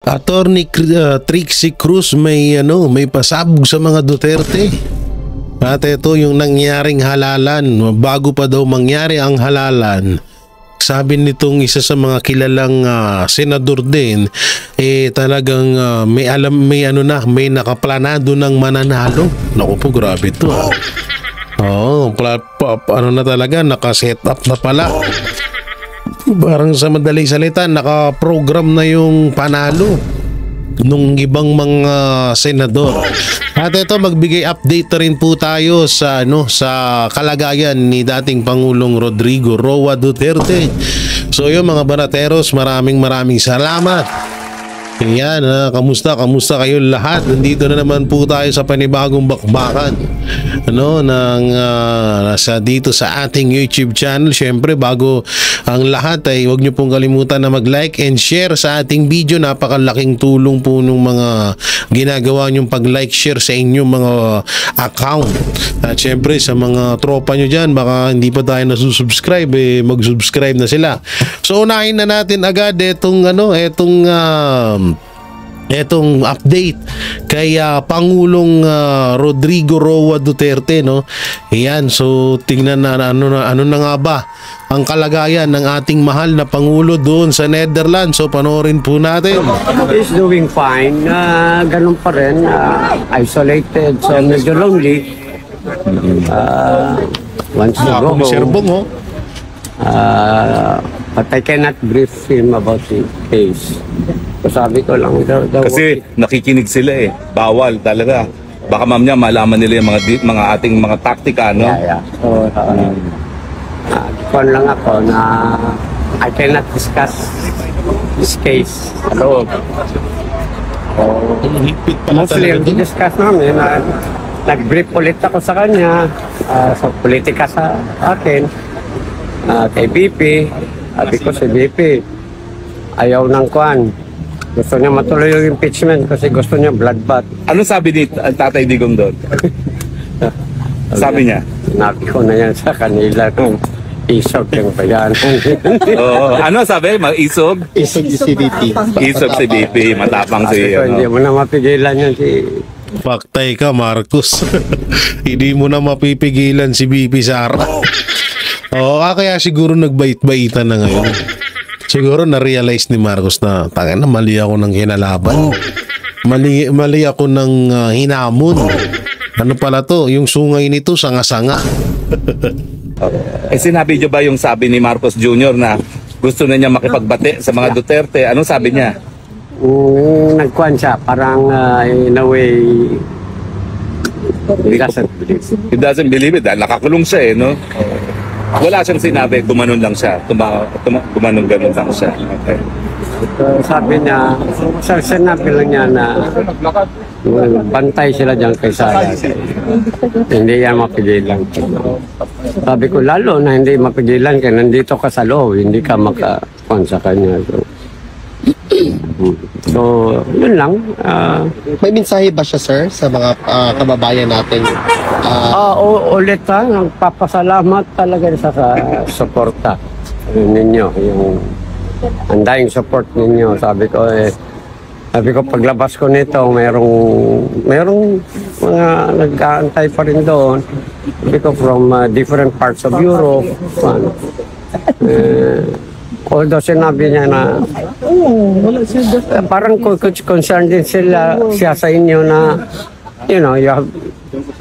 Attorney Trixie Cruz may pasabog sa mga Duterte. At ito yung nangyaring halalan. Bago pa daw mangyari ang halalan, sabi nitong isa sa mga kilalang senador din, talagang may nakaplanado ng mananalo. Naku po, grabe ito. Na talaga, nakaset up na pala. Parang sa madaling salita, nakaprogram na yung panalo nung ibang mga senador. At ito, magbigay update rin po tayo sa kalagayan ni dating Pangulong Rodrigo Roa Duterte. So yun mga barateros, maraming salamat. Yan, kamusta kayo lahat? Nandito na naman po tayo sa panibagong bakbakan nasa dito sa ating YouTube channel. Syempre, bago ang lahat ay huwag nyo pong kalimutan na mag-like and share sa ating video. Napakalaking tulong po nung mga ginagawa nyong pag-like, share sa inyong mga account. At syempre, sa mga tropa nyo dyan, baka hindi pa tayo nasusubscribe, mag-subscribe na sila. So unahin na natin agad etong update kay Pangulong Rodrigo Roa Duterte, Ayan, so tingnan na ano na nga ba ang kalagayan ng ating mahal na Pangulo doon sa Netherlands. So panoorin po natin. He's doing fine. Ganun pa rin. Isolated, so medyo lonely. Once to go home. But I cannot brief him about the case. So sabi ko lang kasi nakikinig sila bawal talaga, baka mamaya malaman nila yung mga ating mga taktika, Yeah. So lang ako na I cannot discuss this case at all. Mostly discuss namin, nag-brief ulit ako sa kanya sa politika sa akin, kay BP. Sabi ko si BP ayaw ng kwan. Gusto niya matuloy yung impeachment kasi gusto niya bloodbath. Ano sabi ni Tatay Digong doon? Sabi niya? Sinabi ko na yan sa kanila kung isog yung bayan. Ano sabi? Isog? Isog si BP. Isog si BP. Matapang si... Hindi mo na mapigilan yan si... Paktay ka, Marcos. Hindi mo na mapipigilan si BP Sara. Kaya siguro nagbait-baitan na ngayon. Siguro na-realize ni Marcos na mali ako ng kinalaban. Mali ako ng hinamon. Ano pala to? Yung sungay nito, sanga-sanga. Sinabi niyo ba yung sabi ni Marcos Jr. na gusto na niya makipagbate sa mga Duterte? Anong sabi niya? Nagkuhan siya, parang in a way, he doesn't believe. He doesn't believe it dahil nakakulong siya Wala siyang sinabi, gumanon lang siya. Gumanon-ganon lang siya. Okay. Sabi niya, sinabi lang niya na bantay sila dyan kay Sara. Hindi yan mapigilan. Sabi ko, lalo na hindi mapigilan kaya nandito ka sa loob, hindi ka makakuan sa kanya. So, yun lang. May mensahe ba siya, sir, sa mga kababayan natin? Ulit nagpapasalamat talaga sa suporta ninyo. Yung andayang support ninyo. Sabi ko paglabas ko nito, merong mga nag-aantay pa rin doon. Sabi ko from different parts of Europe. Although sinabi niya na parang concerned din siya sa inyo na you have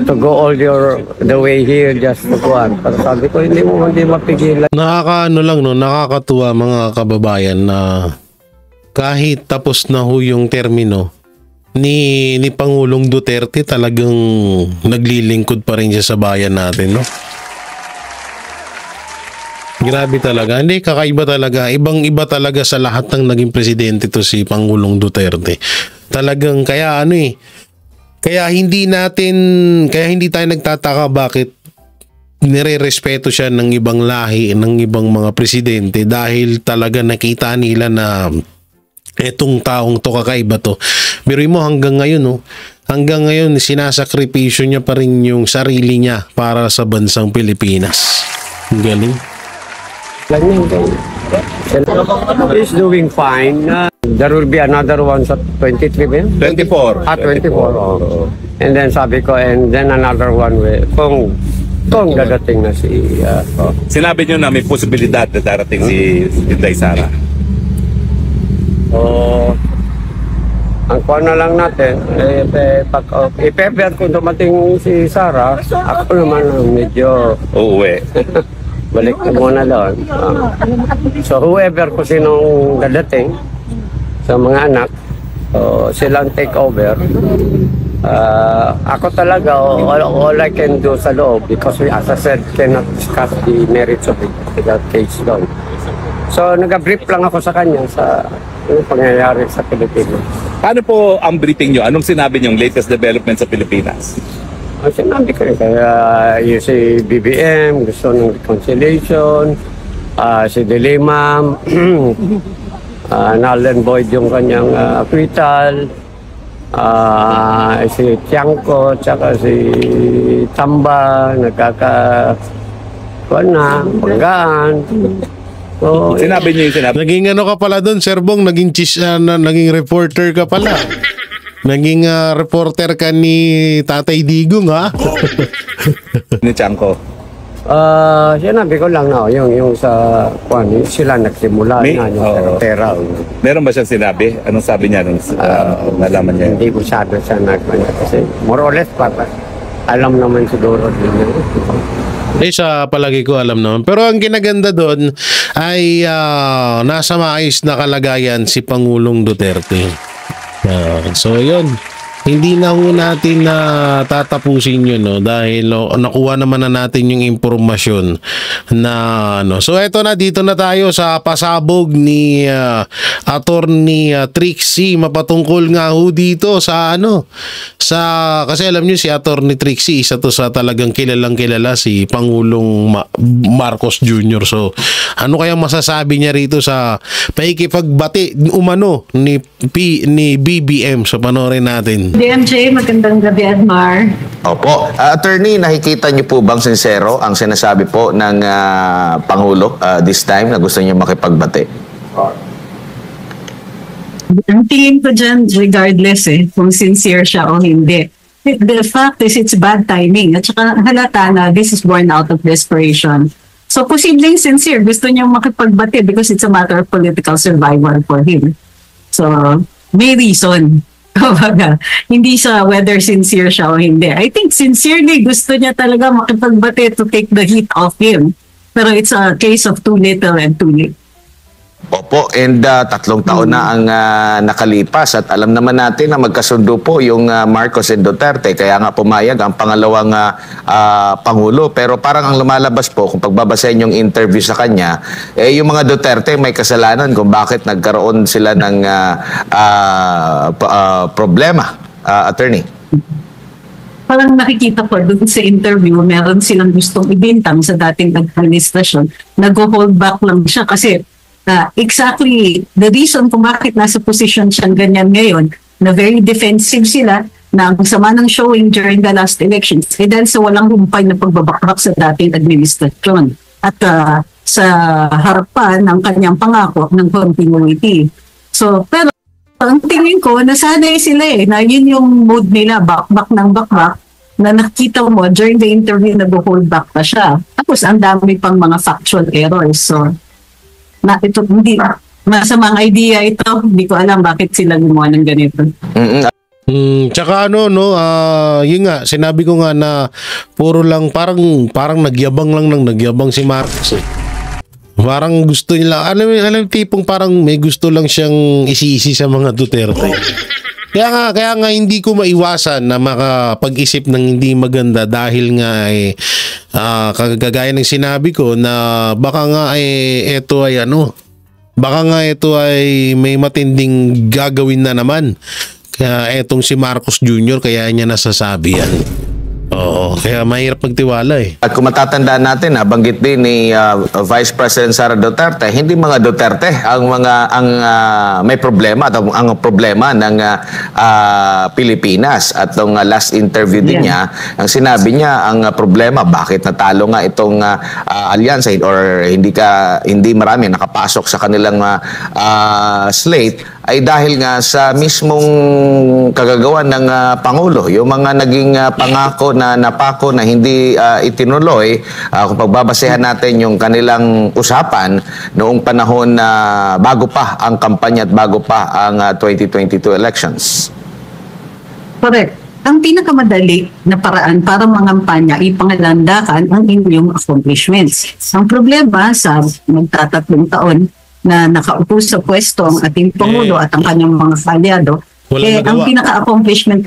to go all the way here just to go on. Pero sabi ko, hindi mapigilan. Nakakatuwa mga kababayan na kahit tapos na yung termino ni Pangulong Duterte, talagang naglilingkod pa rin siya sa bayan natin, Grabe talaga. Hindi, kakaiba talaga. Ibang-iba talaga sa lahat ng naging presidente to si Pangulong Duterte. Talagang kaya hindi tayo nagtataka bakit nire-respeto siya ng ibang lahi, ng ibang mga presidente dahil talaga nakita nila na etong taong to kakaiba to. Pero mo hanggang ngayon sinasakripisyo niya pa rin yung sarili niya para sa bansang Pilipinas. Galing. Ganyan, ganyan. He's doing fine. There will be another one sa 23 ba yun? 24. 24. Oh. And then sabi ko, and then another one kung dadating na si... Sinabi nyo na may posibilidad na darating si Inday Sara. So, ang kuha na lang natin, if-ever kung dumating si Sarah, ako naman medyo Uuwi. balik na muna doon. So whoever kung sinong dadating sa mga anak, silang take over. Ako talaga, all I can do sa loob, because we, as I said, cannot discuss the merits of the case doon. So nag-brief lang ako sa kanya sa pangyayari sa Pilipinas. Paano po ang briefing nyo? Anong sinabi nyo yung latest development sa Pilipinas? Ang sinabi ko kaya yung si BBM gusto ng reconciliation, si Dilimam, null and void yung kanyang acquittal, si Tiangco, tsaka si Tamba, panggaan. So, Sinabi nyo yung sinabi. Naging ano ka pala doon, Sir Bong? Naging reporter ka pala. Naging reporter ka ni Tatay Digong, ha? Ni Tiangco. Sinabi ko lang na yung sa sila nagsimula May- na yung pera. Meron ba siyang sinabi? Anong sabi niya nung nalaman niya? Hindi ko sabi sa kasi more or less alam naman siguro din. Sa palagi ko alam naman. Pero ang kinaganda doon ay nasa maayos na kalagayan si Pangulong Duterte. So yun, hindi na ho natin na tatapusin yun, no, dahil nakuha naman na natin yung impormasyon na So eto na, dito na tayo sa pasabog ni Attorney Trixie, mapatungkol nga ho dito sa kasi alam niyo si Attorney Trixie, isa to sa talagang kilalang kilala si Pangulong Marcos Jr. So ano kaya masasabi niya rito sa pakikipagbati ni BBM? So panoorin natin. DMJ, magandang gabi, Admar. Opo. Attorney, nakikita niyo po bang sincero ang sinasabi po ng Pangulo this time na gusto niyo makipagbati? Ang tingin ko dyan, regardless kung sincere siya o hindi. The fact is, it's bad timing. At saka halata na this is born out of desperation. So, posibleng sincere. Gusto niya makipagbati because it's a matter of political survival for him. So, may reason. Hindi siya whether sincere siya o hindi. I think sincerely gusto niya talaga makipagbati to take the heat off him. Pero it's a case of too little and too late. Opo, and 3 taon na ang nakalipas at alam naman natin na magkasundo po yung Marcos and Duterte, kaya nga pumayag ang pangalawang Pangulo. Pero parang ang lumalabas po, kung pagbabasahin yung interview sa kanya, yung mga Duterte may kasalanan kung bakit nagkaroon sila ng problema, attorney. Parang nakikita ko doon sa interview, meron silang gustong ibintang sa dating administrasyon. Nag-hold back lang siya kasi exactly the reason kung bakit nasa position siyang ganyan ngayon, na very defensive sila, na ang sama ng showing during the last elections, dahil sa walang humpay na pagbabakbak sa dating administrasyon at sa harapan ng kanyang pangako ng continuity. So, pero ang tingin ko, nasanay sila na yun yung mode nila, bakbak ng bakbak, na nakita mo during the interview nag-hold back pa siya. Tapos ang dami pang mga factual errors. So, ito hindi masamang idea ito. Hindi ko alam bakit sila gumawa ng ganito. Tsaka yun nga, sinabi ko nga na puro lang parang nagyabang si Marcos. Parang gusto nila, alam tipong parang may gusto lang siyang isi-isi sa mga Duterte. Kaya nga hindi ko maiwasan na makapag-isip ng hindi maganda dahil nga kagaya ng sinabi ko na baka nga ito ay may matinding gagawin na naman. Kaya etong si Marcos Jr. kaya niya nasasabi yan. Oo, kaya mahirap magtiwala eh. At kung matatandaan natin, banggit din ni Vice President Sara Duterte, hindi mga Duterte ang may problema at ang problema ng Pilipinas. At tong last interview din niya, ang sinabi niya, ang problema bakit natalo nga itong alyansa or hindi marami nakapasok sa kanilang slate ay dahil nga sa mismong kagagawan ng Pangulo. Yung mga naging pangako na napako na hindi itinuloy, kung pagbabasehan natin yung kanilang usapan noong panahon na bago pa ang kampanya at bago pa ang 2022 elections. Correct. Ang pinakamadali na paraan para mangampanya ay pangalandakan ang inyong accomplishments. Ang problema sa magtatatlong taon na nakaupo sa pwesto ang ating Pangulo at ang kanyang mga kalyado, ang pinaka-accomplishment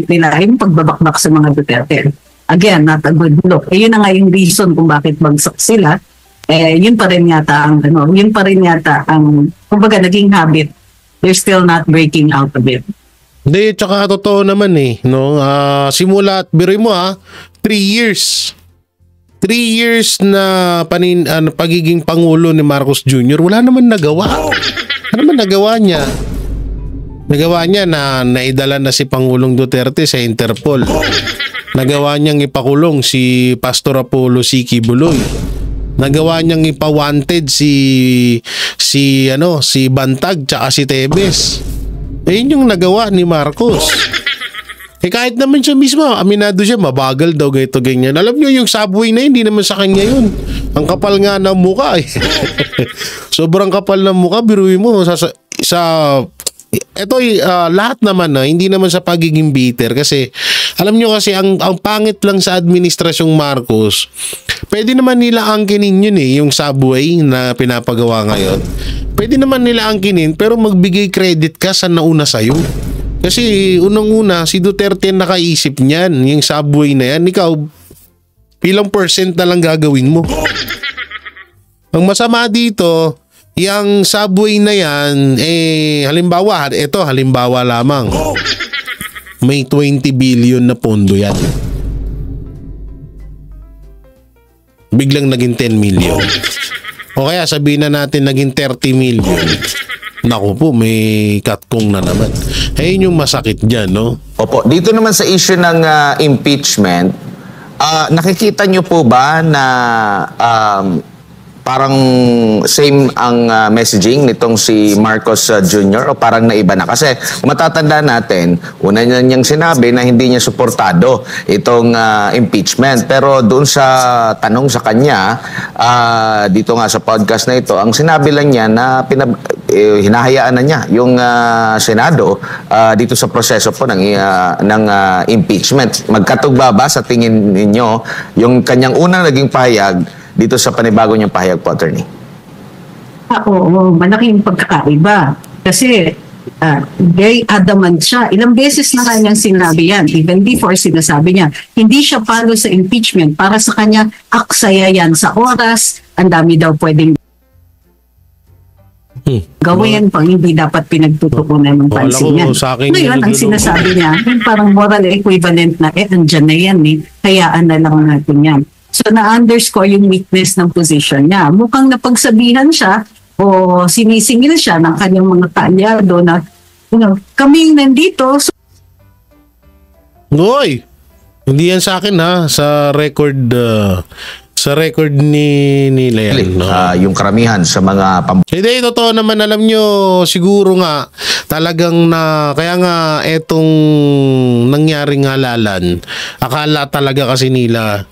nila ay yung pagbabakbak sa mga Duterte. Again, not a good look. Yun na nga yung reason kung bakit bagsak sila. Yun pa rin yata ang kumbaga naging habit. They're still not breaking out of it. Hindi, tsaka totoo naman eh. No? Simula at biroy mo 3 years. 3 years na pagiging Pangulo ni Marcos Jr. Wala naman nagawa. Ano naman nagawa niya? Nagawa niya na naidala na si Pangulong Duterte sa Interpol. Nagawa niyang ipakulong si Pastor Apollo Siki Buloy. Nagawa niyang ipa-wanted si Bantag tsaka si Tebes. Yun yung nagawa ni Marcos. Kahit naman siya mismo, aminado siya, mabagal daw ganito ganyan. Alam niyo yung subway na hindi naman sa kanya yun. Ang kapal nga ng mukha eh. Sobrang kapal ng mukha, biruin mo lahat naman hindi naman sa pagiging bitter kasi alam nyo kasi ang pangit lang sa administrasyong Marcos, pwede naman nila angkinin yun yung subway na pinapagawa ngayon. Pwede naman nila angkinin pero magbigay credit ka sa nauna sa'yo. Kasi unang-una, si Duterte nakaisip niyan, yung subway na yan. Ikaw, ilang % na lang gagawin mo. Ang masama dito, yung subway na yan, halimbawa lamang, may 20 billion na pondo yan. Biglang naging 10 million. O kaya sabihin na natin naging 30 million. Naku po, may katkong na naman. Yun yung masakit dyan, no? Opo, dito naman sa issue ng impeachment, nakikita nyo po ba na parang same ang messaging nitong si Marcos Jr. o parang naiba na? Kasi kung matatandaan natin, una niya niyang sinabi na hindi niya suportado itong impeachment. Pero doon sa tanong sa kanya, dito nga sa podcast na ito, ang sinabi lang niya na hinahayaan na niya yung Senado dito sa proseso po ng impeachment. Magkatugba ba sa tingin ninyo yung kanyang unang naging pahayag dito sa panibago niyang pahayag po, attorney? Oo, malaking pagkakaiba. Kasi very adamant siya. Ilang beses na kanyang sinabi yan. Even before sinasabi niya, hindi siya palo sa impeachment. Para sa kanya, aksaya yan sa oras. Ang dami daw pwedeng gawin pang hindi dapat pinagtutukunan ng pansin yan. Ngayon, ang sinasabi niya, parang moral equivalent na, andyan na yan hayaan na lang natin yan. So, na-underscore yung weakness ng position niya. Mukhang napagsabihan siya o sinisingil siya ng kanyang mga kaalyado na, kaming nandito. Hoy! Hindi yan sa akin sa record ni Leon. Yung karamihan sa mga Hindi, totoo naman, alam nyo, siguro nga, talagang kaya nga etong nangyaring halalan, akala talaga kasi nila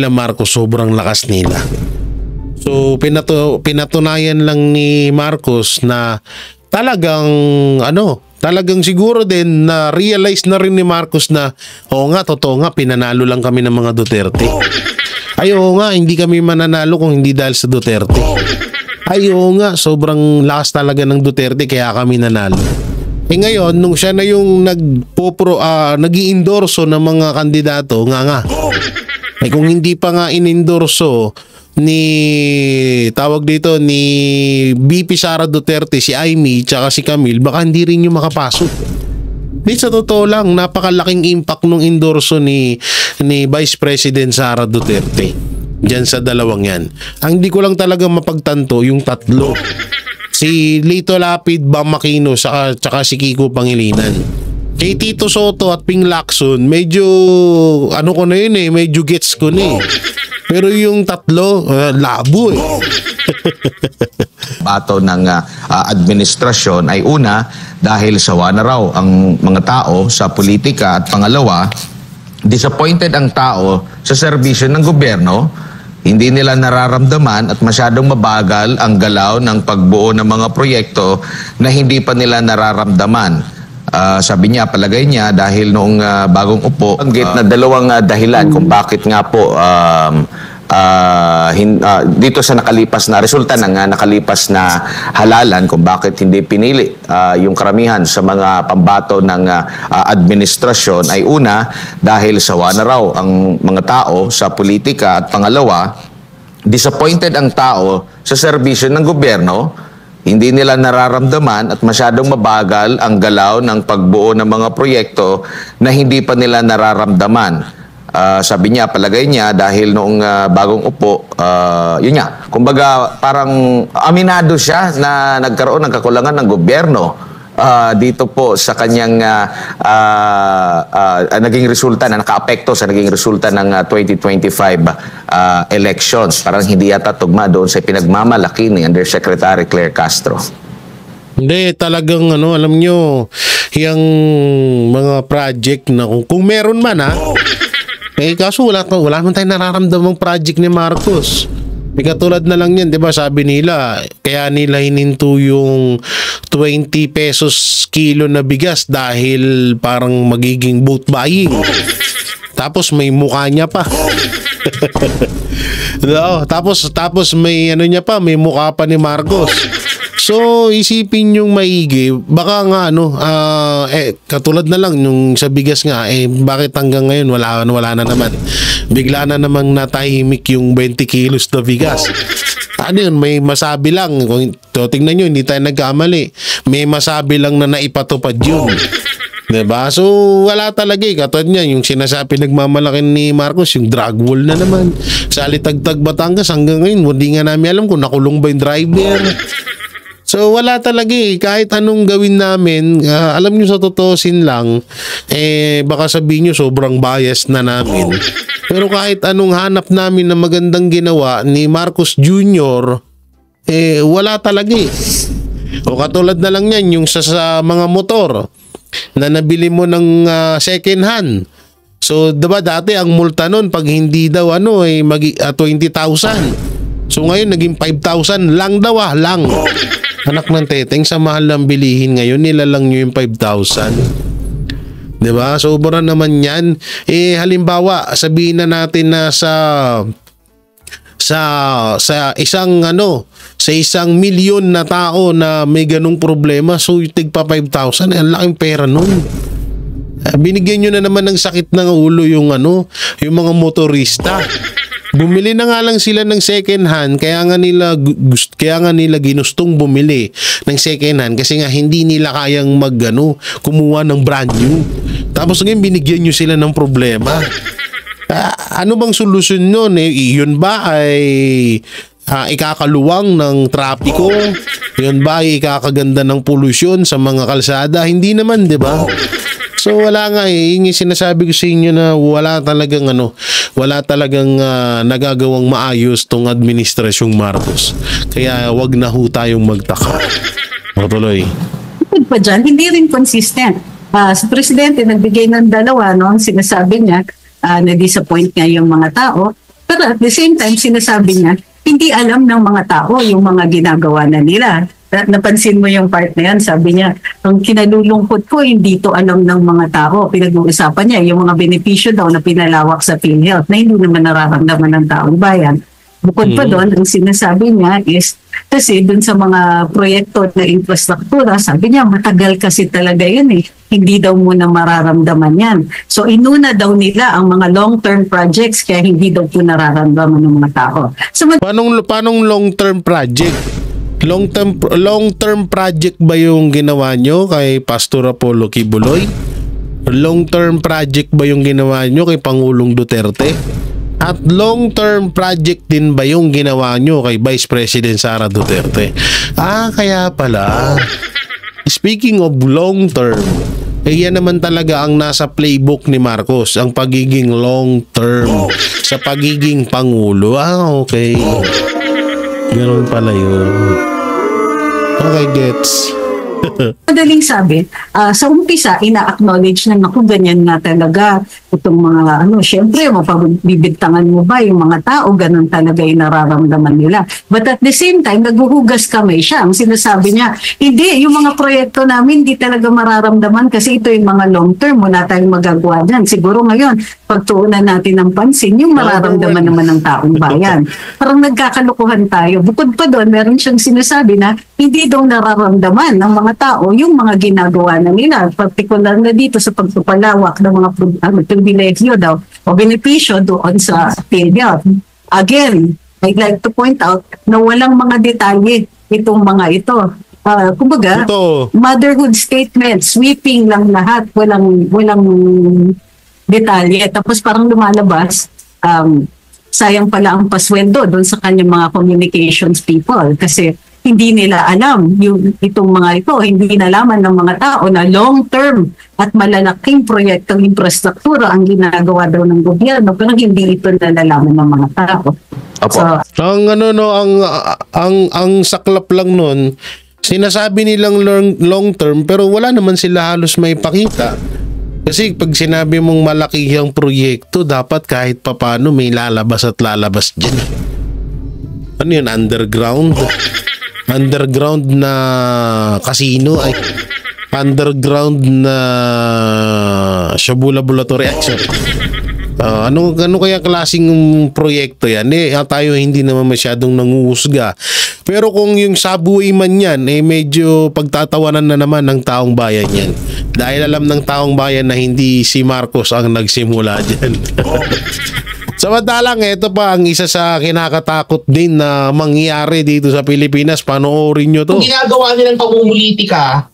Marcos sobrang lakas nila. So, pinatunayan lang ni Marcos na talagang siguro din na realize na rin ni Marcos na, oo nga, totoo nga, pinanalo lang kami ng mga Duterte. Ay, oo nga, hindi kami mananalo kung hindi dahil sa Duterte. Ay, oo nga, sobrang lakas talaga ng Duterte kaya kami nanalo. Ngayon, nung siya na yung nag-i-endorso ng mga kandidato, nga. Kung hindi pa nga in-endorso ni VP Sara Duterte, si Amy, tsaka si Camille, baka hindi rin yung makapasok. Di sa totoo lang, napakalaking impact nung endorso ni Vice President Sara Duterte diyan sa dalawang yan. Ang di ko lang talaga mapagtanto yung tatlo. Si Lito Lapid, Bam Aquino, tsaka si Kiko Pangilinan. Kay Tito Soto at Ping Lacson, medyo ano ko na yun medyo gets ko na Pero yung tatlo, labo Bato ng administrasyon ay una dahil sawa na raw ang mga tao sa politika at pangalawa, disappointed ang tao sa serbisyo ng gobyerno. Hindi nila nararamdaman at masyadong mabagal ang galaw ng pagbuo ng mga proyekto na hindi pa nila nararamdaman. Sabi niya, palagay niya, dahil noong bagong upo, banggit na dalawang dahilan kung bakit nga po dito sa nakalipas na resulta ng nakalipas na halalan kung bakit hindi pinili yung karamihan sa mga pambato ng administrasyon ay una dahil sawa na raw ang mga tao sa politika at pangalawa, disappointed ang tao sa serbisyo ng gobyerno. Hindi nila nararamdaman at masyadong mabagal ang galaw ng pagbuo ng mga proyekto na hindi pa nila nararamdaman. Sabi niya, palagay niya, dahil noong bagong upo, yun nga, kumbaga parang aminado siya na nagkaroon ng kakulangan ng gobyerno dito po sa kanyang naging resulta na nakaapekto sa naging resulta ng 2025 elections. Parang hindi yata tugma doon sa pinagmamalaki ni Undersecretary Claire Castro. Hindi, talagang alam nyo, yung mga project na kung meron man kaso wala naman tayong nararamdamang project ni Marcos. Katulad na lang yan, di ba sabi nila, kaya nila hininto yung 20 pesos kilo na bigas dahil parang magiging vote buying. Tapos may mukha niya pa. No, tapos may niya pa, may mukha pa ni Marcos. So, isipin yung maigi, baka nga katulad na lang nung sa bigas nga, bakit hanggang ngayon wala na naman. Bigla na namang natahimik yung 20 kilos na bigas. Ano yun, may masabi lang, kung tingnan nyo, hindi tayo nagkamali, may masabi lang na naipatupad yun. Diba? So, wala talaga katulad niya, yung sinasabi nagmamalakin ni Marcos, yung drug wall na naman. Sa Alitagtag, Batangas, hanggang ngayon, hindi nga namin alam kung nakulong ba yung driver. So wala talaga kahit anong gawin namin, alam nyo sa totoosin lang, baka sabihin nyo sobrang bias na namin. Pero kahit anong hanap namin na magandang ginawa ni Marcos Jr., wala talaga O katulad na lang yan, yung sa mga motor na nabili mo ng second hand. So diba dati ang multa nun pag hindi daw 20,000. So ngayon naging 5,000 lang daw lang. Anak ng teteng, sa mahal ng bilihin ngayon, nilalang nyo yung 5,000. Diba? Sobra naman yan. Halimbawa, sabihin na natin na sa isang sa 1 milyon na tao na may ganung problema, so tig pa 5,000, ang laking pera nun. Binigyan nyo na naman ng sakit ng ulo yung mga motorista. Bumili na nga lang sila ng second hand, kaya nga nila ginustong bumili ng second hand kasi nga hindi nila kayang kumuha ng brand new. Tapos ngayon binigyan nyo sila ng problema. Ano bang solusyon nun? Yun ba ay ikakaluwang ng trapiko? Yun ba ay ikakaganda ng polusyon sa mga kalsada? Hindi naman, di ba? So wala nga yung sinasabi ko sa inyo na wala talagang nagagawang maayos tong administrasyong Marcos. Kaya wag na ho tayong magtaka. Tuloy. Pa dyan, hindi rin consistent. Si Presidente nagbigay ng dalawa, sinasabi niya, na-disappoint niya yung mga tao. Pero at the same time, sinasabi niya, hindi alam ng mga tao yung mga ginagawa na nila. Napansin mo yung part na yan, sabi niya, ang kinalulungkot ko, hindi to alam ng mga tao. Pinag-uusapan niya yung mga benepisyo daw na pinalawak sa PhilHealth na hindi naman nararamdaman ng taong bayan. Bukod pa doon, ang sinasabi niya is, kasi doon sa mga proyekto na infrastruktura, sabi niya, matagal kasi talaga yun Hindi daw muna mararamdaman yan. So inuna daw nila ang mga long-term projects kaya hindi daw po nararamdaman ng mga tao. So, Paanong long-term project? Long-term project ba yung ginawa nyo kay Pastor Apollo Kibuloy? Long-term project ba yung ginawa nyo kay Pangulong Duterte? At long-term project din ba yung ginawa nyo kay Vice President Sara Duterte? Kaya pala. Speaking of long-term, yan naman talaga ang nasa playbook ni Marcos, ang pagiging long-term sa pagiging Pangulo. Okay. Ganoon pala yun. Okay, gets. Madaling sabi, sa umpisa, ina-acknowledge na naku, ganyan nga talaga itong mga, syempre, mapabibigtangan mo ba yung mga tao, ganun talaga yung nararamdaman nila. But at the same time, naghuhugas kamay siya. Ang sinasabi niya, hindi, yung mga proyekto namin, hindi talaga mararamdaman kasi ito yung mga long term, wala tayong magagawa dyan. Siguro ngayon, pagtuunan natin ng pansin, yung mararamdaman naman ng taong bayan. Parang nagkakalukuhan tayo. Bukod pa doon, meron siyang sinasabi na hindi daw nararamdaman ng mga tao yung mga ginagawa na nila, particular na dito sa pagpapalawak ng mga pribilehyo daw o benepisyo doon sa PhilHealth. Again, I'd like to point out na walang mga detalye itong mga ito. Kumbaga, motherhood statement, sweeping lang lahat, walang detalye. Tapos parang lumalabas, sayang pala ang pasweldo doon sa kanyang mga communications people kasi hindi nila alam itong mga ito, hindi nalaman ng mga tao na long-term at malalaking proyektong infrastruktura ang ginagawa daw ng gobyerno pero hindi ito nalalaman ng mga tao. Opo. So, ang saklap lang nun, sinasabi nilang long-term pero wala naman sila halos may pakita. Kasi pag sinabi mong malaki yung proyekto, dapat kahit papano may lalabas at lalabas dyan. Ano yun? Underground na casino ay underground na Shabu Laboratory Action. Ano kaya klaseng proyekto yan? Tayo hindi naman masyadong nanguhusga. Pero kung yung subway man yan, medyo pagtatawanan na naman ng taong bayan yan. Dahil alam ng taong bayan na hindi si Marcos ang nagsimula dyan. Samantalang ito pa ang isa sa kinakatakot din na mangyari dito sa Pilipinas. Panoorin nyo to. Kung ginagawa nilang pamumulitika,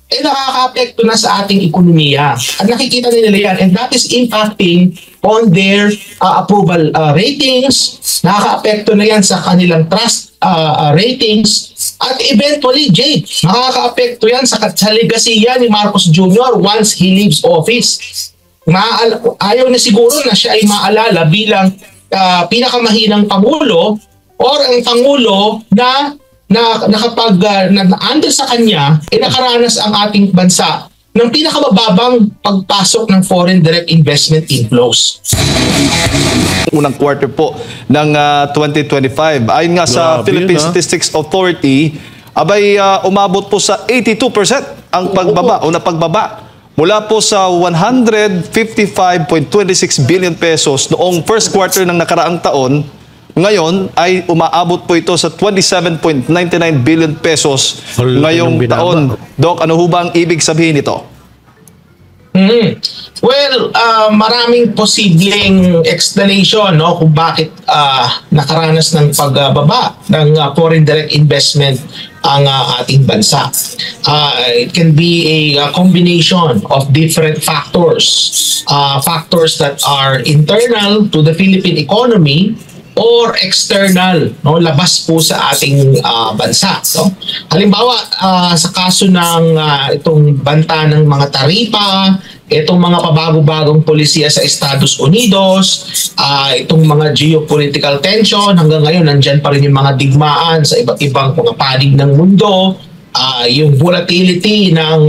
nakaka-apekto na sa ating ekonomiya. At nakikita nila yan. And that is impacting on their approval ratings. Nakaka-apekto na yan sa kanilang trust ratings. At eventually, Jay, nakaka-apekto yan sa legasiya ni Marcos Jr. once he leaves office. Ayaw na siguro na siya ay maalala bilang pinakamahinang Pangulo or ang Pangulo na kapag na-under sa kanya, nakaranas ang ating bansa ng pinakamababang pagpasok ng foreign direct investment inflows. Unang quarter po ng 2025. Ayon nga sa Philippine Statistics Authority, umabot po sa 82% ang pagbaba o napagbaba mula po sa 155.26 billion pesos noong first quarter ng nakaraang taon. Ngayon ay umaabot po ito sa 27.99 billion pesos ngayong taon. Doc, ano ho ba ang ibig sabihin nito? Well, maraming posibleng explanation kung bakit nakaranas ng pagbaba ng foreign direct investment ang ating bansa. It can be a combination of different factors. Factors that are internal to the Philippine economy or external, labas po sa ating bansa. Halimbawa, sa kaso ng itong banta ng mga taripa, itong mga pabago-bagong polisiya sa Estados Unidos, itong mga geopolitical tension, hanggang ngayon nandyan pa rin yung mga digmaan sa iba't ibang mga panig ng mundo, yung volatility ng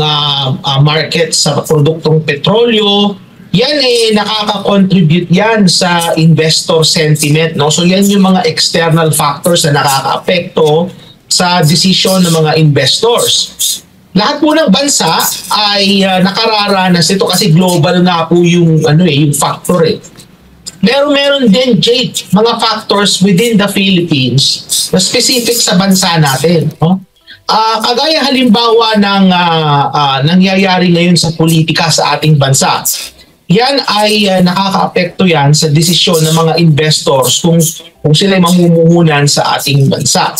market sa produktong petrolyo, yan nakaka-contribute yan sa investor sentiment. So yan yung mga external factors na nakaka-apekto sa desisyon ng mga investors. Lahat po ng bansa ay nakararanas ito kasi global nga po yung yung factor . Pero meron din, Jade, mga factors within the Philippines na specific sa bansa natin. Kagaya halimbawa ng nangyayari ngayon sa politika sa ating bansa. Yan ay nakaka-apekto yan sa desisyon ng mga investors kung sila mamumuhunan sa ating bansa.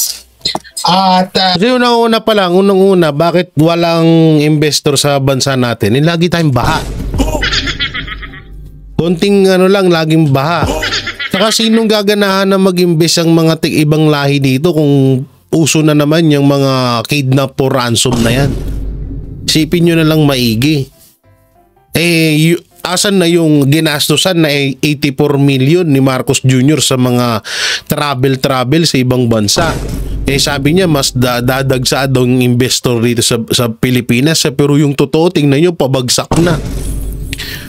At Kasi unang-una pa lang, unang-una, bakit walang investor sa bansa natin? Lagi tayong baha. Konting lang, laging baha. Saka sinong gaganahan na mag-invest ang mga ibang lahi dito kung uso na naman yung mga kidnap or ransom na yan? Isipin nyo na lang maigi. Asan na yung ginastusan na 84 million ni Marcos Jr. sa mga travel sa ibang bansa? Sabi niya mas dadagsa daw yung investor dito sa Pilipinas, pero yung totoo tingnan nyo pabagsak na.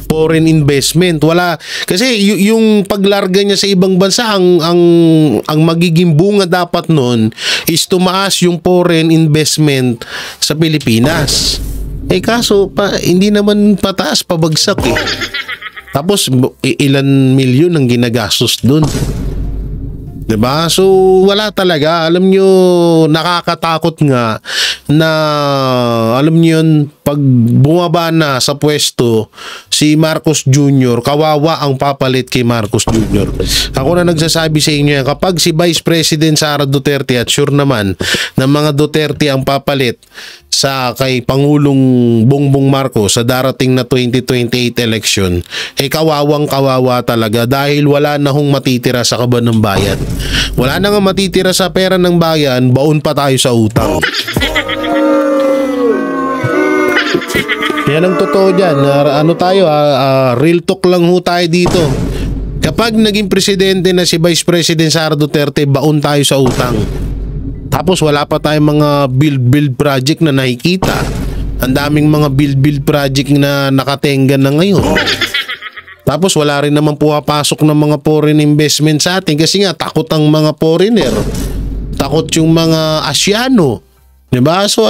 Foreign investment wala, kasi yung paglarga niya sa ibang bansa, ang magiging bunga dapat noon is tumaas yung foreign investment sa Pilipinas. Kaso hindi naman pataas, pabagsak eh. Tapos ilan milyon ang ginagastos doon. Diba? So wala talaga. Alam nyo, nakakatakot nga na, alam nyo yun, pag bumaba na sa pwesto si Marcos Jr., kawawa ang papalit kay Marcos Jr. Ako na nagsasabi sa inyo yan, kapag si Vice President Sara Duterte, at sure naman na mga Duterte ang papalit sa kay Pangulong Bongbong Marcos sa darating na 2028 election, kawawang kawawa talaga, dahil wala na hong matitira sa kaban ng bayan. Wala na nga matitira sa pera ng bayan, baon pa tayo sa utang. Yan ang totoo dyan. Real talk lang ho tayo dito. Kapag naging presidente na si Vice President Sara Duterte, baon tayo sa utang. Tapos wala pa tayong mga build project na nakikita. Ang daming mga build project na nakatenga na ngayon. Tapos wala rin naman pumapasok ng mga foreign investment sa atin kasi nga takot ang mga foreigner. Takot yung mga Asyano. Diba? So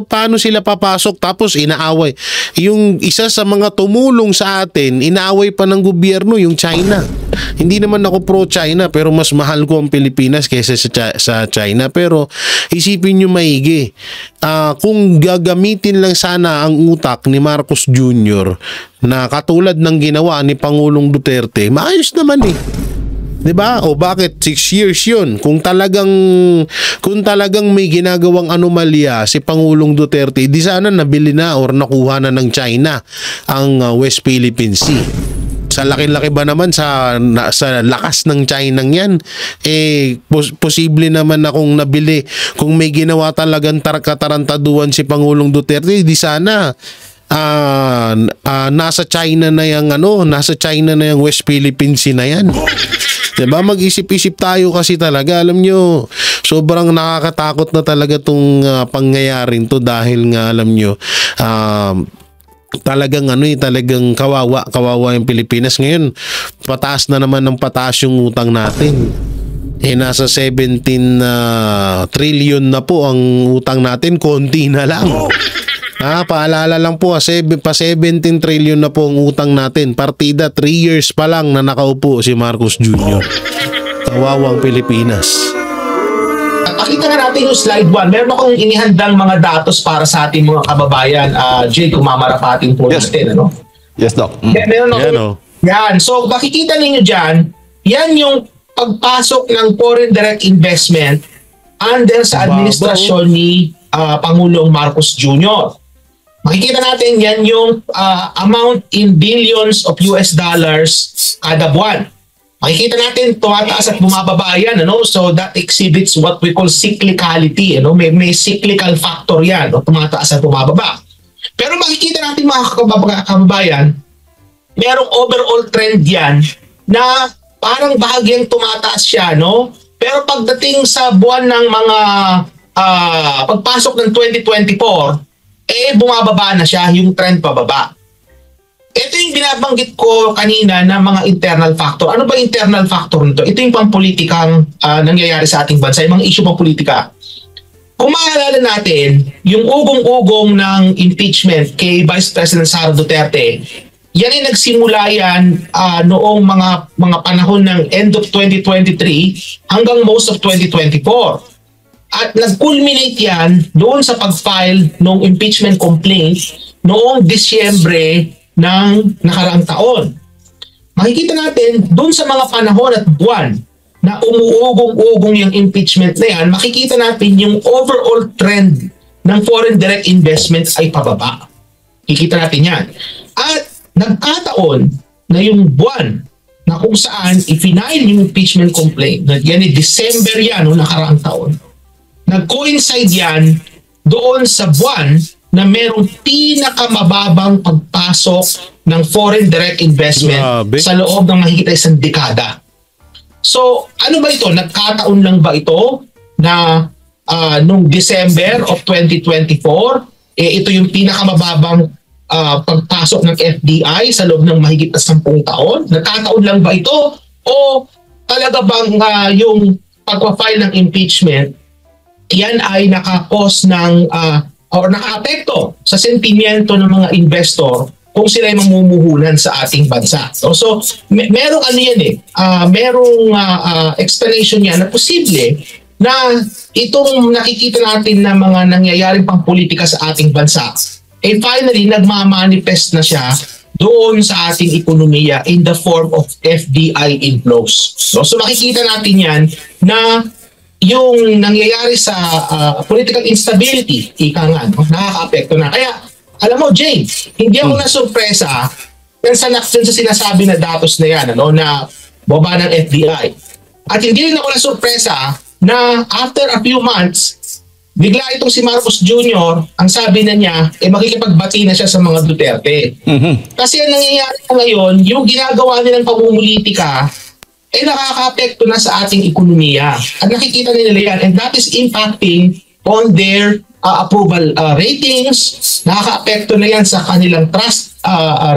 paano sila papasok? Tapos inaaway. Yung isa sa mga tumulong sa atin, inaaway pa ng gobyerno, yung China. Hindi naman ako pro-China, pero mas mahal ko ang Pilipinas kaysa sa China. Pero isipin nyo maigi, kung gagamitin lang sana ang utak ni Marcos Jr. na katulad ng ginawa ni Pangulong Duterte, maayos naman eh. 'Di ba? O bakit 6 years 'yun? Kung talagang may ginagawang anomalya si Pangulong Duterte, di sana nabili na or nakuha na ng China ang West Philippine Sea. Sa laki-laki ba naman sa lakas ng China yan, posible naman na kung nabili, kung may ginawa talagang katarantaduhan si Pangulong Duterte, di sana nasa China na yung West Philippine Sea na yan. Diba? Mag-isip-isip tayo kasi talaga. Alam nyo, sobrang nakakatakot na talaga itong pangyayaring to, dahil nga alam nyo, talagang kawawa yung Pilipinas. Ngayon, pataas na naman ng pataas yung utang natin. Nasa 17 trillion na po ang utang natin, konti na lang. Paalala lang po, pa 17 trillion na po ang utang natin. Partida, 3 years pa lang na nakaupo si Marcos Jr. Kawawang Pilipinas. Pakita nga natin yung slide 1. Meron akong inihandang mga datos para sa ating mga kababayan. Jay, kung mamarapatin po natin. Ano? Yes, Doc. Meron ako. Yan. So, makikita ninyo dyan, yan yung pagpasok ng foreign direct investment under sa administrasyon ni Pangulong Marcos Jr. Makikita natin yan yung amount in billions of US dollars kada buwan. Makikita natin tumataas at bumababa yan, ano? So that exhibits what we call cyclicality, ano? May cyclical factor yan, no? Tumataas at bumababa. Pero makikita natin mga kababayan, merong overall trend yan na parang bahagyang tumataas siya, no? Pero pagdating sa buwan ng mga pagpasok ng 2024, bumababa na siya, yung trend pababa. Ito yung binabanggit ko kanina na mga internal factor. Ano ba internal factor nito? Ito yung pampolitikang nangyayari sa ating bansa, yung mga issue pang politika. Kung maalala natin, yung ugong-ugong ng impeachment kay Vice President Sara Duterte, yan ay nagsimula yan noong mga panahon ng end of 2023 hanggang most of 2024. At nag-culminate yan doon sa pag-file ng impeachment complaint noong Disyembre ng nakaraang taon. Makikita natin doon sa mga panahon at buwan na umuugong-ugong yung impeachment na yan, makikita natin yung overall trend ng foreign direct investment ay pababa. Kikita natin yan. At nagkataon na yung buwan na kung saan i-file yung impeachment complaint, yan December yan, no, nakaraang taon, nag-coincide yan doon sa buwan na merong pinakamababang pagpasok ng foreign direct investment sa loob ng mahigit isang dekada. So, ano ba ito? Nagkataon lang ba ito na nung December of 2024, ito yung pinakamababang pagpasok ng FDI sa loob ng mahigit na 10 taon? Nagkataon lang ba ito? O talaga bang yung pagpa-file ng impeachment, yan ay nakakos ng or nakaapekto sa sentimiento ng mga investor kung sila ay mamumuhunan sa ating bansa. So merong ano yan merong explanation yan na posible na itong nakikita natin na mga nangyayaring pangpolitika sa ating bansa, finally nagmamanifest na siya doon sa ating ekonomiya in the form of FDI inflows. So makikita natin yan na yung nangyayari sa political instability, ika nga, nakaka-apekto na. Kaya alam mo, Jay, hindi ako na-surpresa yan sa sinasabi na datos na yan, na baba ng FDI. At hindi rin ako na-surpresa na after a few months, bigla itong si Marcos Jr., ang sabi na niya, makikipagbati na siya sa mga Duterte. Kasi ang nangyayari na ngayon, yung ginagawa nilang pamumulitika, nakaka-apekto na sa ating ekonomiya. At nakikita nila yan, and that is impacting on their approval ratings, nakaka-apekto na yan sa kanilang trust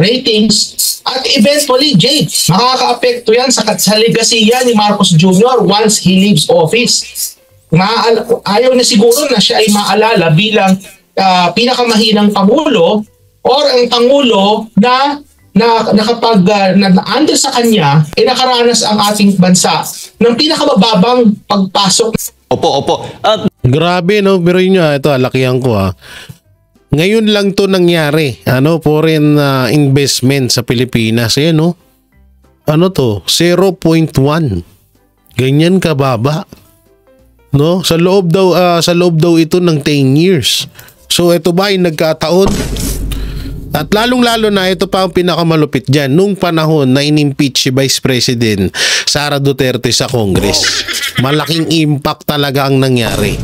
ratings, at eventually, Jay, makaka-apekto yan sa legasiya ni Marcos Jr. once he leaves office. Ayaw na siguro na siya ay maalala bilang pinakamahinang Pangulo or ang Pangulo na kapag under sa kanya, nakaranas ang ating bansa ng pinakamababang pagpasok. Opo. Grabe, no? Pero yun nga, ito, lakihan ko Ngayon lang to nangyari, foreign investment sa Pilipinas. Ayan, no? Ano to? 0.1. Ganyan kababa. No? Sa loob daw ito ng 10 years. So, ito ba ay nagkataon? At lalong-lalo na ito pa ang pinakamalupit dyan nung panahon na in-impeach si Vice President Sara Duterte sa Congress. Malaking impact talaga ang nangyari.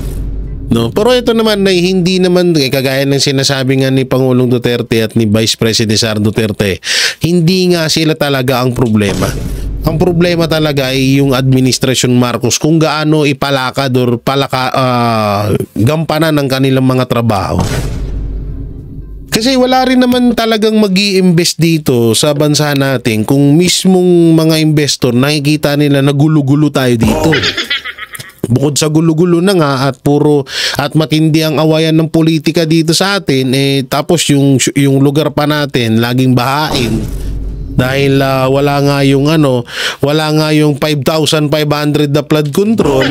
No, pero ito naman ay hindi naman kagaya ng sinasabi nga ni Pangulong Duterte at ni Vice President Sara Duterte. Hindi nga sila talaga ang problema. Ang problema talaga ay yung administrasyon Marcos kung gaano ipalakad or gampanan ng kanilang mga trabaho. Kasi wala rin naman talagang mag-i-invest dito sa bansa natin kung mismong mga investor nakikita nila na gulo-gulo tayo dito. Bukod sa gulo-gulo na nga at matindi ang awayan ng politika dito sa atin, tapos yung lugar pa natin laging bahain dahil wala nga yung 5,500 na flood control.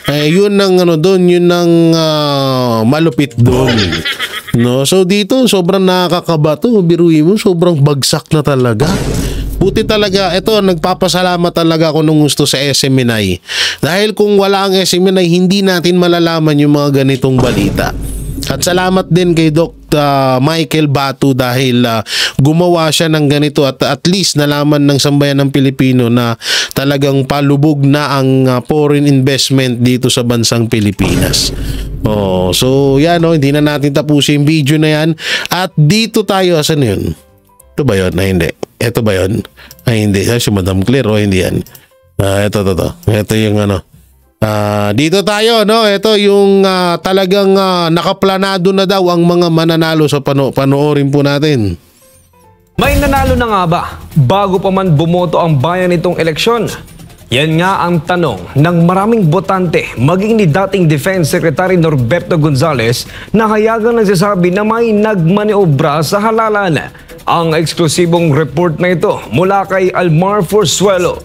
Yun ang malupit doon. No, so dito sobrang nakakabato, biruin mo, sobrang bagsak na talaga. Buti talaga, nagpapasalamat talaga ako nung gusto sa SMNI. Dahil kung wala ang SMNI, hindi natin malalaman yung mga ganitong balita. At salamat din kay Dr. Michael Batu dahil gumawa siya ng ganito at least nalaman ng sambayan ng Pilipino na talagang palubog na ang foreign investment dito sa bansang Pilipinas. So yan, hindi na natin tapusin yung video na yan. At dito tayo, asan yun? Ito ba yun? Hindi. Ito ba yun? Hindi. Si Madam Claire, hindi yan. Ito. Ito yung dito tayo, no? Ito yung talagang nakaplanado na daw ang mga mananalo sa panoorin po natin. May nanalo na nga ba bago pa man bumoto ang bayan nitong eleksyon? Yan nga ang tanong ng maraming botante, maging ni dating Defense Secretary Norberto Gonzales na hayagang nagsasabi na may nagmaniobra sa halalan. Ang eksklusibong report na ito mula kay Almar Forzuelo.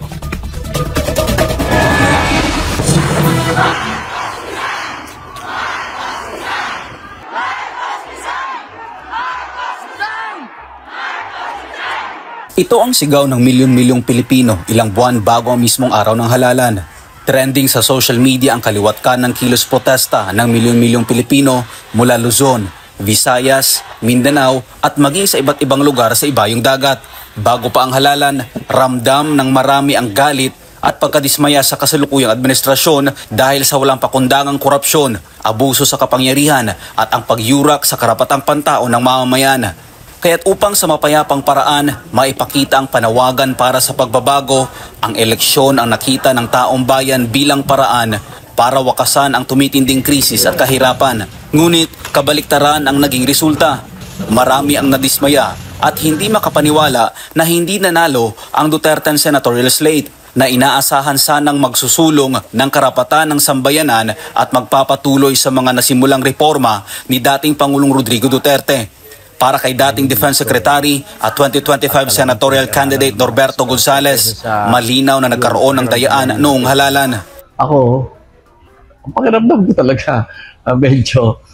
Ito ang sigaw ng milyon-milyong Pilipino ilang buwan bago ang mismong araw ng halalan. Trending sa social media ang kaliwat kanan kilos protesta ng milyon-milyong Pilipino mula Luzon, Visayas, Mindanao at maging sa iba't ibang lugar sa ibayong dagat. Bago pa ang halalan, ramdam ng marami ang galit at pagkadismaya sa kasalukuyang administrasyon dahil sa walang pakundangang korupsyon, abuso sa kapangyarihan at ang pagyurak sa karapatang pantao ng mamamayan. Kaya't upang sa mapayapang paraan, maipakita ang panawagan para sa pagbabago, ang eleksyon ang nakita ng taong bayan bilang paraan para wakasan ang tumitinding krisis at kahirapan. Ngunit kabaliktaran ang naging resulta. Marami ang nadismaya at hindi makapaniwala na hindi nanalo ang Duterte senatorial slate na inaasahan sanang magsusulong ng karapatan ng sambayanan at magpapatuloy sa mga nasimulang reforma ni dating Pangulong Rodrigo Duterte. Para kay dating Defense Secretary at 2025 senatorial candidate Norberto Gonzales, malinaw na nagkaroon ng dayaan noong halalan. Ako, ang pakiramdam ko talaga, medyo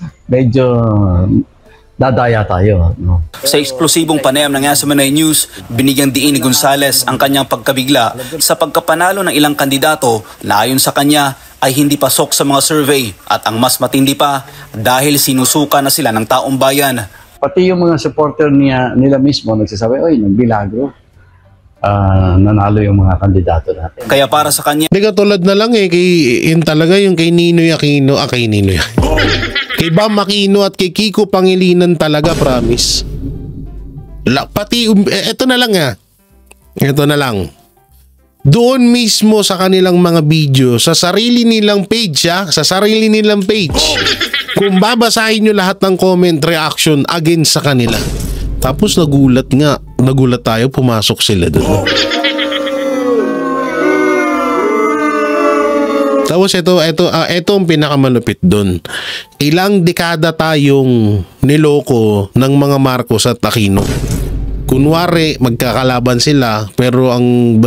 dadaya tayo. No? Sa eksplosibong panayam ng SMNI News, binigyang diin ni Gonzales ang kanyang pagkabigla sa pagkapanalo ng ilang kandidato na ayon sa kanya ay hindi pasok sa mga survey at ang mas matindi pa dahil sinusuka na sila ng taong bayan. Pati yung mga supporter nila mismo nagsasabi, oy, nagbilagro. Nanalo yung mga kandidato natin. Kaya para sa kanya, di katulad na lang yun talaga yung kay Ninoy Aquino, kay Bam Aquino at kay Kiko Pangilinan talaga, promise. Pati, eto na lang. Doon mismo sa kanilang mga video, sa sarili nilang page, kung babasahin nyo lahat ng comment reaction against sa kanila. Tapos nagulat tayo, pumasok sila doon. Tapos ito ang pinakamalupit doon. Ilang dekada tayong niloko ng mga Marcos at Aquino. Kunwari, magkakalaban sila, pero ang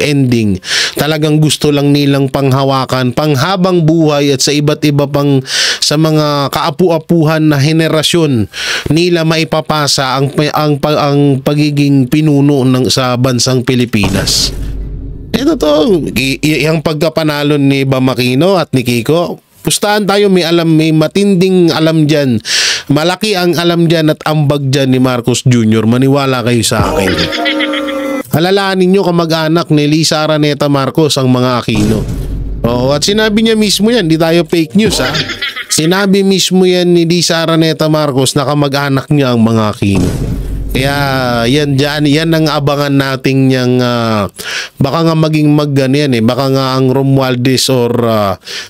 ending, talagang gusto lang nilang panghawakan, panghabang buhay at sa iba't iba pang sa mga kaapu-apuhan na henerasyon nila maipapasa ang pagiging pinuno sa bansang Pilipinas. Ito to, yung pagkapanalo ni Bam Aquino at ni Kiko, pustahan tayo, may matinding alam dyan. Malaki ang alam dyan at ambag dyan ni Marcos Jr. Maniwala kayo sa akin. Alalahanin nyo kamag-anak ni Lisa Araneta Marcos ang mga Aquino. Oo, at sinabi niya mismo yan, di tayo fake news ha. Sinabi mismo yan ni Lisa Araneta Marcos na kamag-anak niya ang mga Aquino. Kaya yan ang abangan nating niyang baka nga maging baka nga ang Romualdez or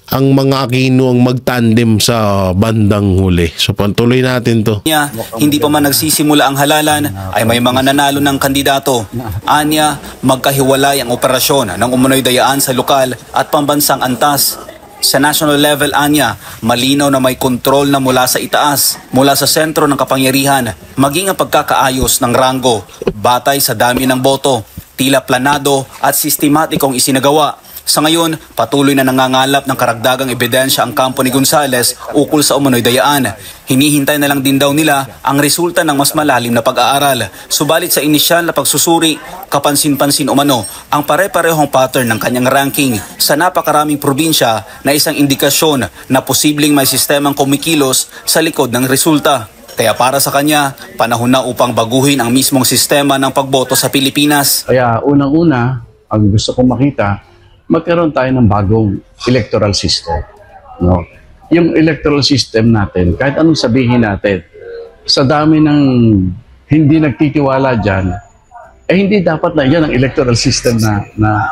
ang mga Aquino ang magtandem sa bandang huli. So pantuloy natin to. Hindi pa man nagsisimula ang halalan ay may mga nanalo ng kandidato. Anya, magkahiwalay ang operasyon ng umunoy dayaan sa lokal at pambansang antas. Sa national level, anya, malinaw na may kontrol na mula sa itaas, mula sa sentro ng kapangyarihan, maging ang pagkakaayos ng ranggo, batay sa dami ng boto, tila planado at sistematikong isinagawa. Sa ngayon, patuloy na nangangalap ng karagdagang ebidensya ang kampo ni Gonzales ukol sa umunoy dayaan. Hinihintay na lang din daw nila ang resulta ng mas malalim na pag-aaral. Subalit sa inisyal na pagsusuri, kapansin-pansin umano ang pare-parehong pattern ng kanyang ranking sa napakaraming probinsya na isang indikasyon na posibleng may sistemang kumikilos sa likod ng resulta. Kaya para sa kanya, panahon na upang baguhin ang mismong sistema ng pagboto sa Pilipinas. Kaya unang-una, ang gusto kong makita, magkaroon tayo ng bagong electoral system. No? Yung electoral system natin, kahit anong sabihin natin, sa dami ng hindi nagtitiwala dyan, hindi dapat na yan ang electoral system na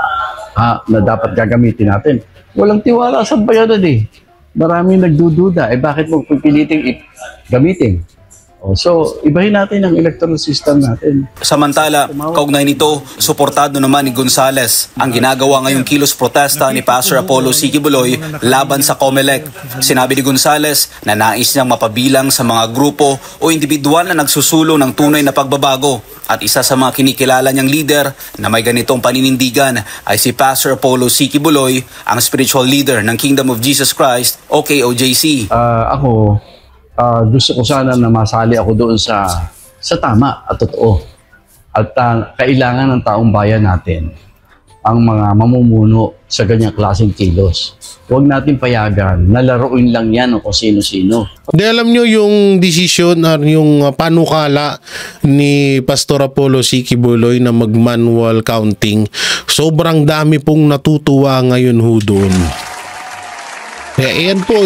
dapat gagamitin natin. Walang tiwala sa bayanan eh. Maraming nagdududa. Bakit mo pipiliting gamitin? So, ibahin natin ang electoral system natin. Samantala, kaugnay nito, suportado naman ni Gonzales ang ginagawa ngayong kilos protesta ni Pastor Apollo C. Quiboloy laban sa COMELEC. Sinabi ni Gonzales na nais niyang mapabilang sa mga grupo o individual na nagsusulong ng tunay na pagbabago. At isa sa mga kinikilala niyang leader na may ganitong paninindigan ay si Pastor Apollo C. Quiboloy, ang spiritual leader ng Kingdom of Jesus Christ o KOJC. Ako, gusto ko sana na masali ako doon sa tama at totoo. At kailangan ng taong bayan natin ang mga mamumuno sa ganyang klaseng kilos. Huwag natin payagan na laruin lang yan o kung sino-sino. Di alam nyo yung desisyon or yung panukala ni Pastor Apollo C. Quiboloy na mag-manual counting. Sobrang dami pong natutuwa ngayon ho doon. Yan po,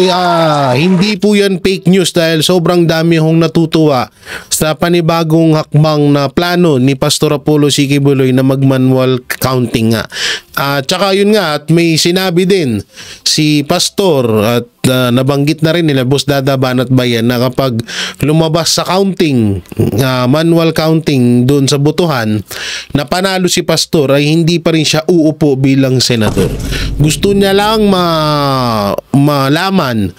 hindi po yan fake news dahil sobrang dami hong natutuwa sa panibagong hakbang na plano ni Pastor Apollo C. Quiboloy na mag-manual counting nga. Tsaka yun nga, at may sinabi din si Pastor at nabanggit na rin nila Boss Dada Banat Bayan na kapag lumabas sa counting, manual counting doon sa botohan, na panalo si Pastor ay hindi pa rin siya uupo bilang senador. Gusto niya lang malaman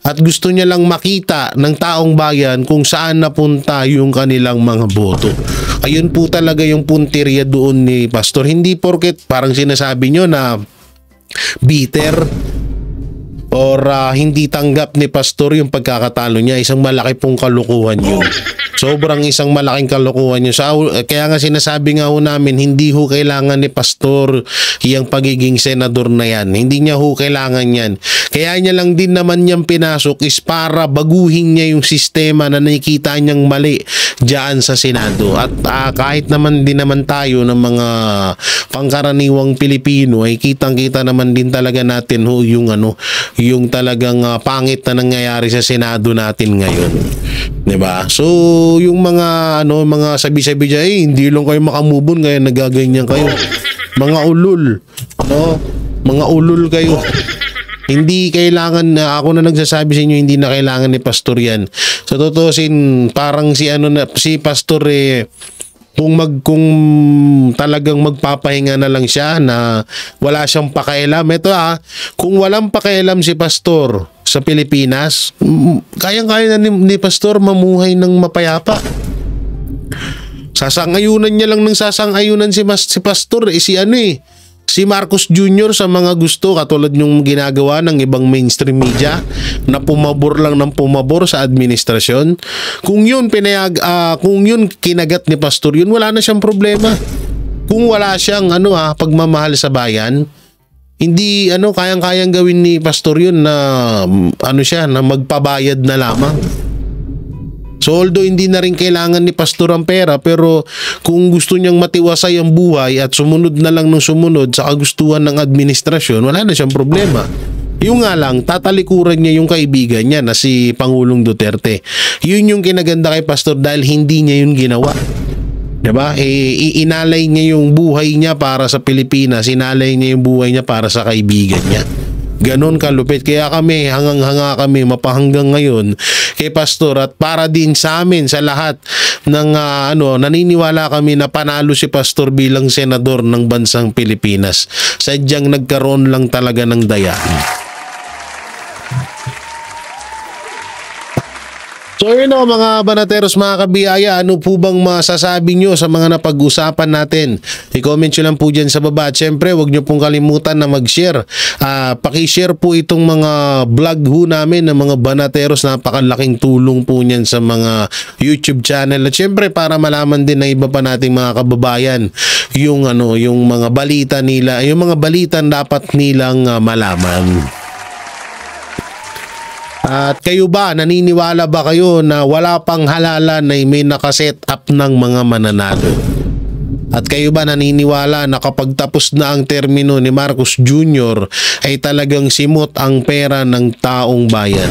at gusto niya lang makita ng taong bayan kung saan napunta yung kanilang mga boto. Ayun po talaga yung punteriya doon ni Pastor. Hindi porket parang sinasabi nyo na bitter or hindi tanggap ni Pastor yung pagkakatalo niya. Isang malaki pong kalukuhan yun. Sobrang isang malaking kalokohan yun. Kaya nga sinasabi nga ho namin, hindi ho kailangan ni Pastor yung pagiging senador na yan. Hindi niya ho kailangan yan. Kaya niya lang din naman niyang pinasok is para baguhin niya yung sistema na nakikita niyang mali dyan sa Senado. At kahit naman din naman tayo ng mga pangkaraniwang Pilipino ay kitang-kita naman din talaga natin ho yung yung talagang pangit na nangyayari sa Senado natin ngayon. 'Di ba? So yung mga mga sabi-sabi diyan, hindi lang kayo makamubon kaya nagaganyan kayo. Mga ulul, mga ulul kayo. Hindi kailangan na ako na nagsasabi sa inyo, hindi na kailangan ni Pastor yan. Sa tutusin, parang si Pastor kung talagang magpapahinga na lang siya na wala siyang pakialam. Ito kung walang pakialam si Pastor sa Pilipinas, kayang-kaya na ni Pastor mamuhay ng mapayapa. Sasangayunan niya lang ng sasangayunan si Pastor si Marcos Jr. sa mga gusto katulad yung ginagawa ng ibang mainstream media na pumabor lang ng pumabor sa administrasyon. Kung yun kung yun kinagat ni Pastor yun, wala na siyang problema. Kung wala siyang pagmamahal sa bayan, hindi kayang-kayang gawin ni Pastor yun na na magpabayad na lamang. So although hindi na rin kailangan ni Pastor ang pera, pero kung gusto niyang matiwasay ang buhay at sumunod na lang ng sumunod sa kagustuhan ng administrasyon, wala na siyang problema. Yung nga lang, tatalikuran niya yung kaibigan niya na si Pangulong Duterte. Yun yung kinaganda kay Pastor dahil hindi niya yun ginawa. Diba? Inalay niya yung buhay niya para sa Pilipinas, inalay niya yung buhay niya para sa kaibigan niya. Ganon kalupit. Kaya kami, hangang-hanga kami, mapahanggang ngayon kay Pastor at para din sa amin, sa lahat ng naniniwala kami na panalo si Pastor bilang senador ng bansang Pilipinas. Sadyang nagkaroon lang talaga ng daya. So yun mga banateros, mga kabiyaya, ano po bang masasabi nyo sa mga napag-usapan natin? I-comment nyo lang po dyan sa baba. At syempre, huwag nyo pong kalimutan na mag-share. Paki-share po itong mga vlog ho namin ng mga banateros. Napakalaking tulong po niyan sa mga YouTube channel. At syempre, para malaman din ng iba pa nating mga kababayan yung mga balita nila, yung mga balitan dapat nilang malaman. At kayo ba, naniniwala ba kayo na wala pang halalan na may nakaset up ng mga mananalo? At kayo ba naniniwala na kapag tapos na ang termino ni Marcos Jr. ay talagang simot ang pera ng taong bayan?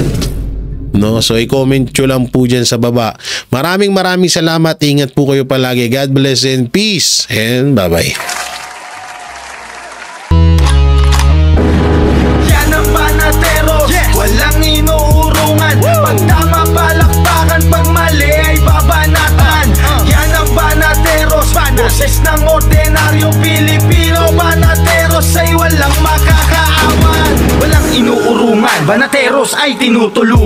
So i-comment nyo lang po dyan sa baba. Maraming salamat. Ingat po kayo palagi. God bless and peace. And bye-bye. Walang inuurungan. Pag tama palakpakan, pag mali ay babanatan. Yan ang Banateros, boses ng ordinaryong Pilipino. Banateros ay walang makakaawan. Walang inuurungan, Banateros ay tinutulungan.